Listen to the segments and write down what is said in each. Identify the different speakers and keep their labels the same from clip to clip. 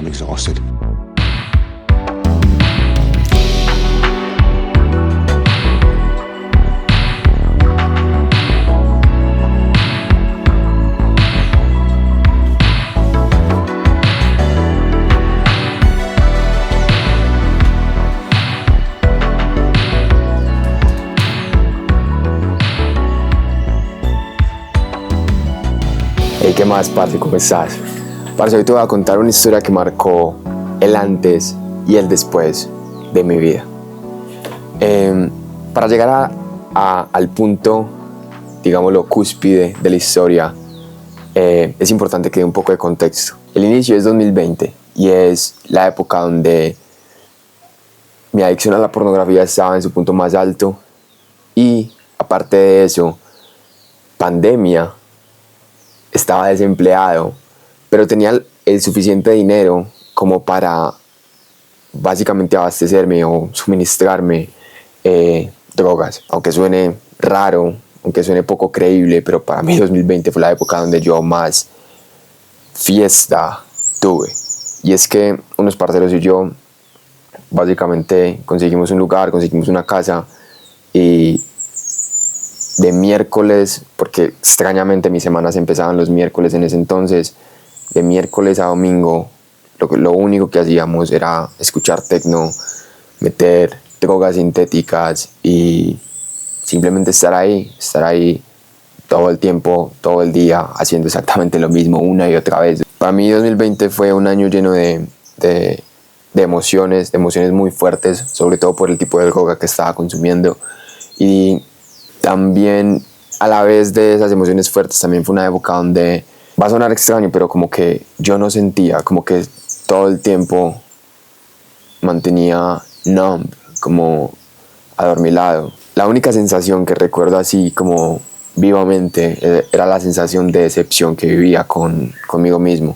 Speaker 1: I'm exhausted.
Speaker 2: Hey, ¿qué más, parce? ¿Cómo estás? Parce, hoy te voy a contar una historia que marcó el antes y el después de mi vida. Para llegar al punto, digámoslo, cúspide de la historia, es importante que dé un poco de contexto. El inicio es 2020 y es la época donde mi adicción a la pornografía estaba en su punto más alto y, aparte de eso, pandemia. Estaba desempleado, pero tenía el suficiente dinero como para básicamente abastecerme o suministrarme drogas. Aunque suene raro, aunque suene poco creíble, pero para mí 2020 fue la época donde yo más fiesta tuve. Y es que unos parceros y yo básicamente conseguimos un lugar, conseguimos una casa y de miércoles, porque extrañamente mis semanas empezaban los miércoles en ese entonces, de miércoles a domingo lo único que hacíamos era escuchar techno, meter drogas sintéticas y simplemente estar ahí todo el tiempo, todo el día, haciendo exactamente lo mismo una y otra vez. Para mí 2020 fue un año lleno de emociones muy fuertes, sobre todo por el tipo de droga que estaba consumiendo, y también a la vez de esas emociones fuertes también fue una época donde, va a sonar extraño, pero como que yo no sentía, como que todo el tiempo mantenía numb, como adormilado. La única sensación que recuerdo así como vivamente era la sensación de decepción que vivía conmigo mismo.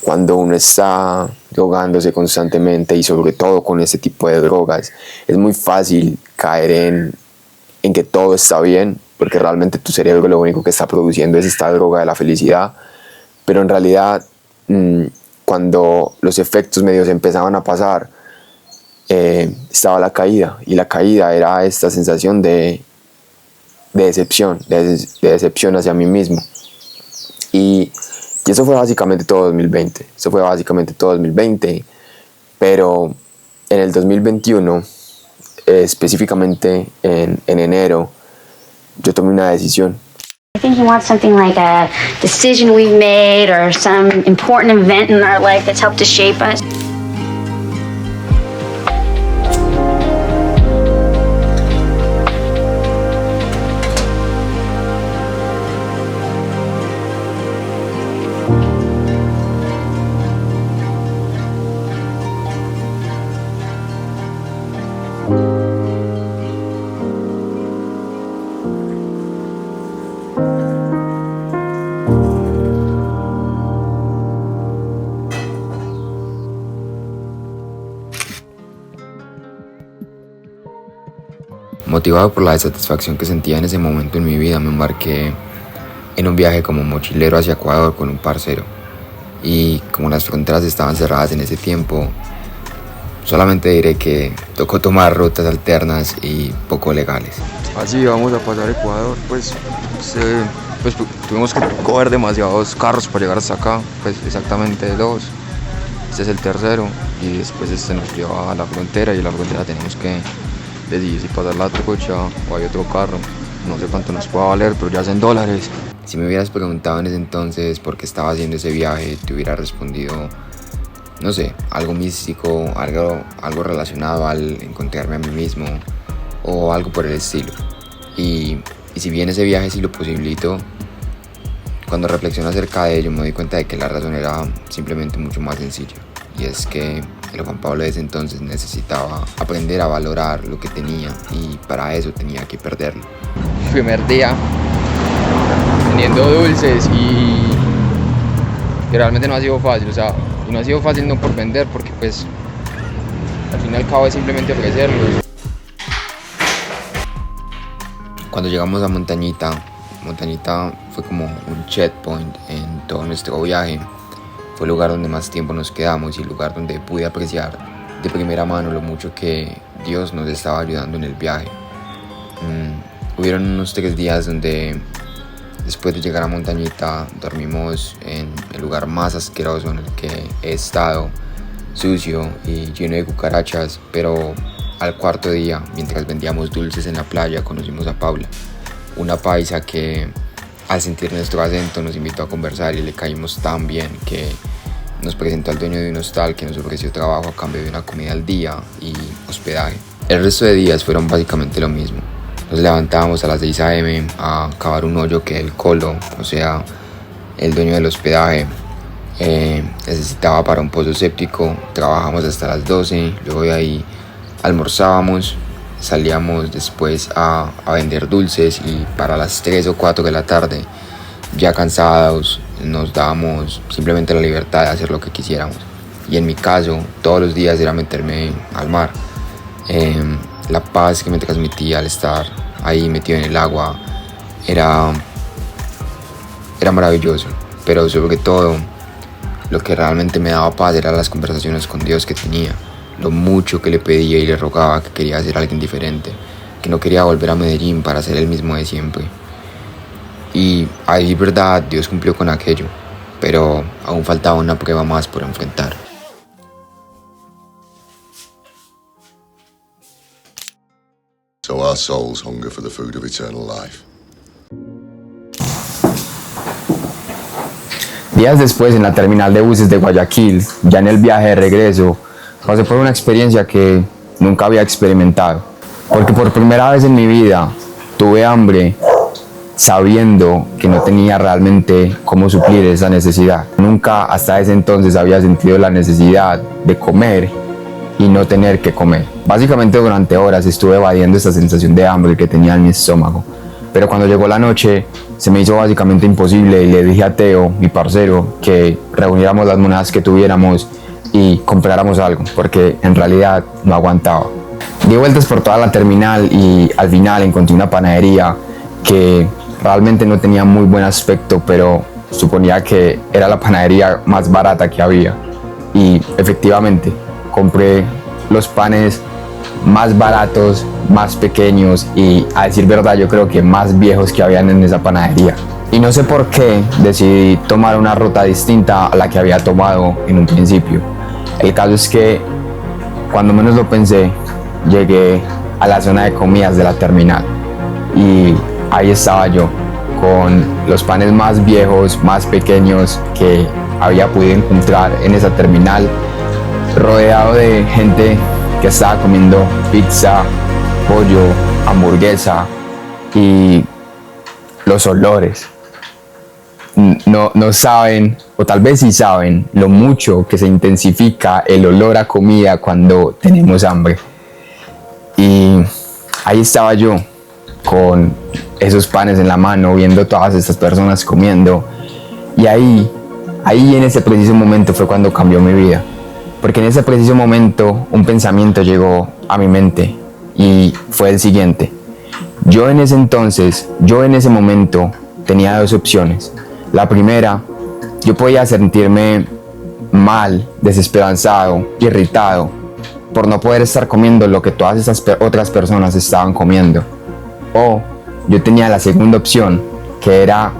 Speaker 2: Cuando uno está drogándose constantemente y sobre todo con ese tipo de drogas, es muy fácil caer en que todo está bien, porque realmente tu cerebro lo único que está produciendo es esta droga de la felicidad, pero en realidad cuando los efectos medios empezaban a pasar, estaba la caída, y la caída era esta sensación de decepción, de decepción hacia mí mismo. Y eso fue básicamente todo 2020, pero en el 2021, específicamente en enero, yo tomé una decisión.
Speaker 3: I think you want something like a decision we've made or some important event in our life that's helped to shape us.
Speaker 2: Motivado por la satisfacción que sentía en ese momento en mi vida, me embarqué en un viaje como mochilero hacia Ecuador con un parcero. Y como las fronteras estaban cerradas en ese tiempo, solamente diré que tocó tomar rutas alternas y poco legales.
Speaker 4: Así vamos a pasar a Ecuador, pues tuvimos que coger demasiados carros para llegar hasta acá, pues exactamente 2. Este es el tercero y después este nos lleva a la frontera, y en la frontera tenemos que decidir si pasar la trocha o hay otro carro. No sé cuánto nos pueda valer, pero ya es en dólares.
Speaker 2: Si me hubieras preguntado en ese entonces por qué estaba haciendo ese viaje, te hubiera respondido, no sé, algo místico, algo relacionado al encontrarme a mí mismo o algo por el estilo. Y si bien ese viaje sí lo posibilitó, cuando reflexiono acerca de ello me doy cuenta de que la razón era simplemente mucho más sencilla. Y es que el Juan Pablo de ese entonces necesitaba aprender a valorar lo que tenía, y para eso tenía que perderlo.
Speaker 4: Primer día vendiendo dulces y realmente no ha sido fácil, y no ha sido fácil no por vender, porque pues al fin y al cabo es simplemente ofrecerlos.
Speaker 2: Cuando llegamos a Montañita fue como un checkpoint en todo nuestro viaje,
Speaker 4: Fue el lugar donde más tiempo nos quedamos y el lugar donde pude apreciar de primera mano lo mucho que Dios nos estaba ayudando en el viaje. Hubieron unos 3 días donde, después de llegar a Montañita, dormimos en el lugar más asqueroso en el que he estado, sucio y lleno de cucarachas, pero al 4.º día, mientras vendíamos dulces en la playa, conocimos a Paula, una paisa que al sentir nuestro acento nos invitó a conversar y le caímos tan bien que nos presentó al dueño de un hostal que nos ofreció trabajo a cambio de una comida al día y hospedaje. El resto de días fueron básicamente lo mismo. Nos levantábamos a las 6 a.m. a cavar un hoyo que el colo, o sea, el dueño del hospedaje, necesitaba para un pozo séptico. Trabajamos hasta las 12, luego de ahí almorzábamos, salíamos después a vender dulces y para las 3 o 4 de la tarde, ya cansados, nos dábamos simplemente la libertad de hacer lo que quisiéramos. Y en mi caso, todos los días era meterme al mar. La paz que me transmitía al estar ahí metido en el agua era maravilloso, pero sobre todo lo que realmente me daba paz eran las conversaciones con Dios que tenía, lo mucho que le pedía y le rogaba que quería ser alguien diferente, que no quería volver a Medellín para ser el mismo de siempre. Y ahí, verdad, Dios cumplió con aquello, pero aún faltaba una prueba más por enfrentar.
Speaker 1: So our souls hunger for the food of eternal life.
Speaker 2: Días después, en la terminal de buses de Guayaquil, ya en el viaje de regreso, pasé por una experiencia que nunca había experimentado. Porque por primera vez en mi vida tuve hambre sabiendo que no tenía realmente cómo suplir esa necesidad. Nunca hasta ese entonces había sentido la necesidad de comer y no tener que comer. Básicamente durante horas estuve evadiendo esa sensación de hambre que tenía en mi estómago. Pero cuando llegó la noche se me hizo básicamente imposible y le dije a Teo, mi parcero, que reuniéramos las monedas que tuviéramos y compráramos algo, porque en realidad no aguantaba. Di vueltas por toda la terminal y al final encontré una panadería que realmente no tenía muy buen aspecto, pero suponía que era la panadería más barata que había. Y efectivamente, compré los panes más baratos, más pequeños y, a decir verdad, yo creo que más viejos que habían en esa panadería. Y no sé por qué decidí tomar una ruta distinta a la que había tomado en un principio. El caso es que, cuando menos lo pensé, llegué a la zona de comidas de la terminal y ahí estaba yo, con los panes más viejos, más pequeños que había podido encontrar en esa terminal, rodeado de gente que estaba comiendo pizza, pollo, hamburguesa, y los olores. No saben, o tal vez sí saben, lo mucho que se intensifica el olor a comida cuando tenemos hambre. Y ahí estaba yo, con esos panes en la mano, viendo todas estas personas comiendo. Y ahí en ese preciso momento fue cuando cambió mi vida. Porque en ese preciso momento un pensamiento llegó a mi mente y fue el siguiente. Yo en ese momento tenía 2 opciones. La primera, yo podía sentirme mal, desesperanzado, irritado por no poder estar comiendo lo que todas esas otras personas estaban comiendo. O yo tenía la segunda opción, que era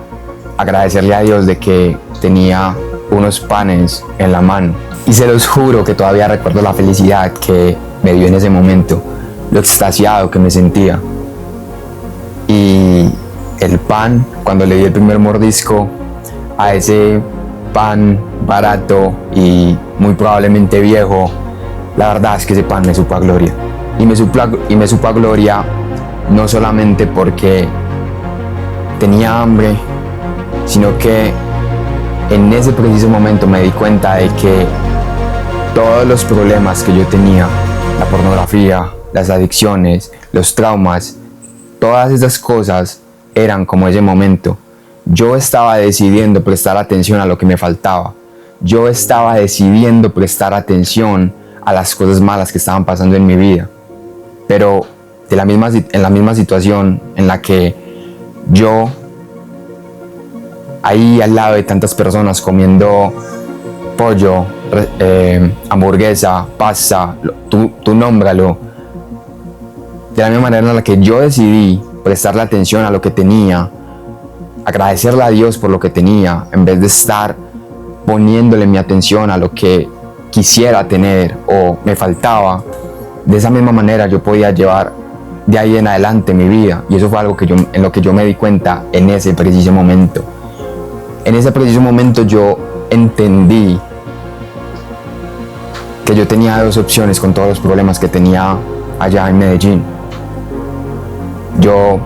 Speaker 2: agradecerle a Dios de que tenía unos panes en la mano. Y se los juro que todavía recuerdo la felicidad que me dio en ese momento, lo extasiado que me sentía. Y el pan, cuando le di el primer mordisco a ese pan barato y muy probablemente viejo, la verdad es que ese pan me supo a gloria. Y me supo a gloria no solamente porque tenía hambre, sino que en ese preciso momento me di cuenta de que todos los problemas que yo tenía, la pornografía, las adicciones, los traumas, todas esas cosas eran como ese momento. Yo estaba decidiendo prestar atención a lo que me faltaba. Yo estaba decidiendo prestar atención a las cosas malas que estaban pasando en mi vida. Pero en la misma situación en la que yo, ahí al lado de tantas personas comiendo pollo, hamburguesa, pasta, tú nómbralo. De la misma manera en la que yo decidí prestarle atención a lo que tenía, agradecerle a Dios por lo que tenía, en vez de estar poniéndole mi atención a lo que quisiera tener o me faltaba, de esa misma manera yo podía llevar de ahí en adelante mi vida. Y eso fue algo en lo que yo me di cuenta en ese preciso momento. En ese preciso momento yo entendí que yo tenía dos opciones con todos los problemas que tenía allá en Medellín. Yo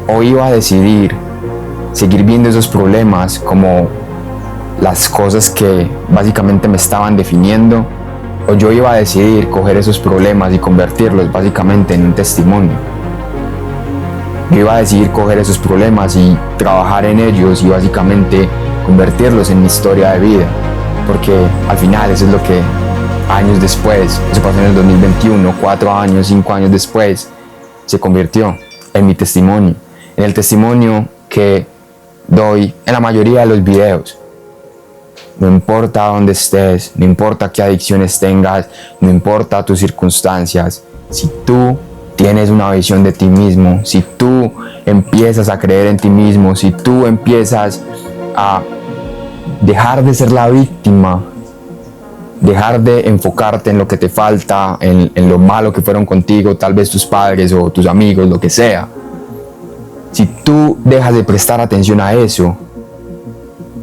Speaker 2: o iba a decidir seguir viendo esos problemas como las cosas que básicamente me estaban definiendo, o yo iba a decidir coger esos problemas y convertirlos básicamente en un testimonio. Yo iba a decidir coger esos problemas y trabajar en ellos y básicamente convertirlos en mi historia de vida, porque al final eso es lo que años después, eso pasó en el 2021, 4 años, 5 años después, se convirtió en mi testimonio, en el testimonio que doy en la mayoría de los videos. No importa dónde estés, no importa qué adicciones tengas, no importa tus circunstancias, si tú tienes una visión de ti mismo, si tú empiezas a creer en ti mismo, si tú empiezas a dejar de ser la víctima, dejar de enfocarte en lo que te falta, en lo malo que fueron contigo, tal vez tus padres o tus amigos, lo que sea. Si tú dejas de prestar atención a eso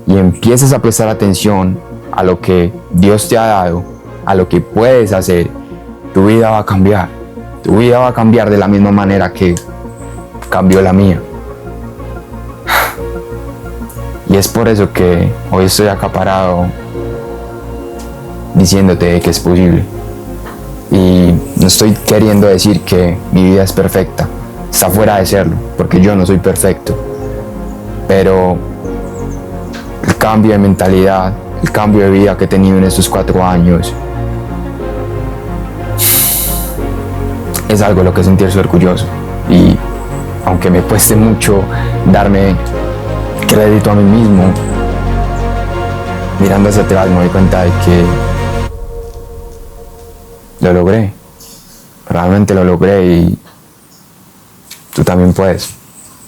Speaker 2: y empiezas a prestar atención a lo que Dios te ha dado, a lo que puedes hacer, tu vida va a cambiar. Tu vida va a cambiar de la misma manera que cambió la mía. Y es por eso que hoy estoy acá parado diciéndote que es posible. Y no estoy queriendo decir que mi vida es perfecta. Está fuera de serlo, porque yo no soy perfecto. Pero el cambio de mentalidad, el cambio de vida que he tenido en estos 4 años es algo de lo que sentirse orgulloso. Y aunque me cueste mucho darme crédito a mí mismo, mirando hacia atrás me doy cuenta de que lo logré. Realmente lo logré y tú también puedes.